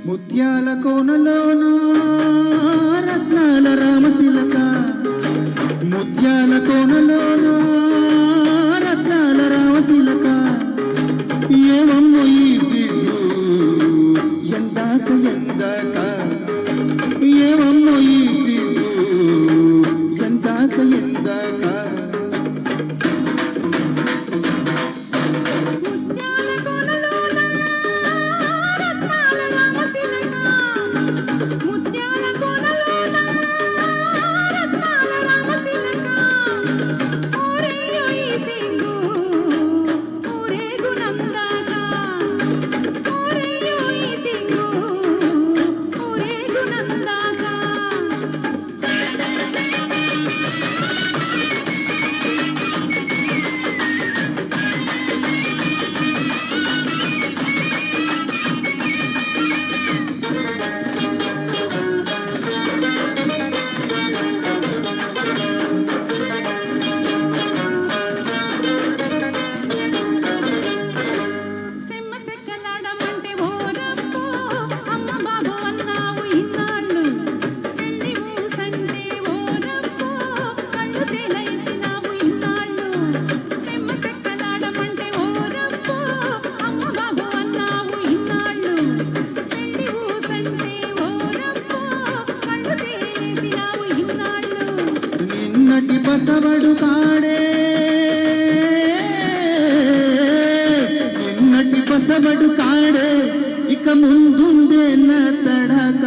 ముత్యాల కోనలోన రత్నాల రామశిలక, ముత్యాల కోనలోన రత్నాల రామశిలక, ఏమమ్మో ఈ సిగ్గు ఎందాక ఎందాక, ఏమమ్మో ఈ సిగ్గు ఎందాక ఎందాక. నిన్నటి బసవడు కాడే, నిన్నటి బసవడు కాడే, ఇక ముందుండే నా తడక.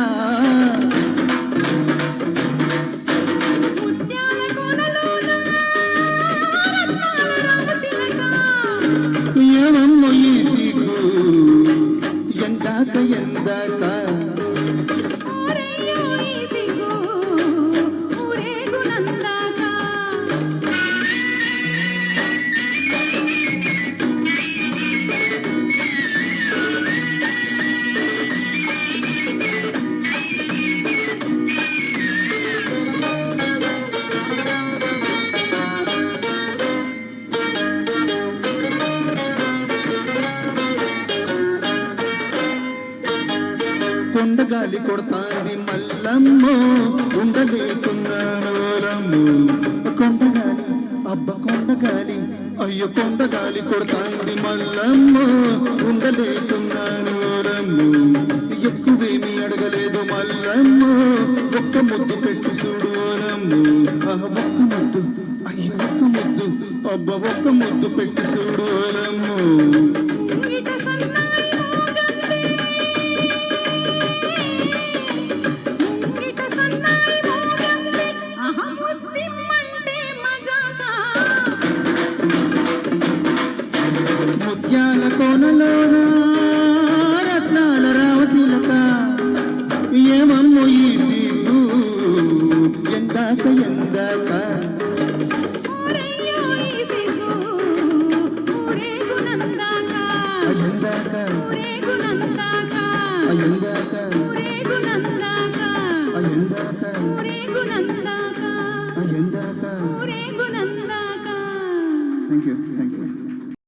ఏమమ్మో ఈ సిగ్గు ఎందాక ఎందాక. కొండగాలి కొడతాంది మల్లమ్మో, ఉండలేకున్నాను ఓలమ్మో. కొండగాలి అబ్బ కొండగాలి, అయ్యో కొండగాలి కొడతాంది మల్లమ్మో, ఉండలేకున్నాను ఓలమ్మో. ఎక్కువేమి అడగలేదు మల్లమ్మో, ఒక్క ముద్దు పెట్టి చూడు ఓలమ్మో. ఒక్క ముద్దు, అయ్యో ఒక్క ముద్దు, అబ్బ ఒక్క ముద్దు పెట్టి చూడు ఓలమ్మో.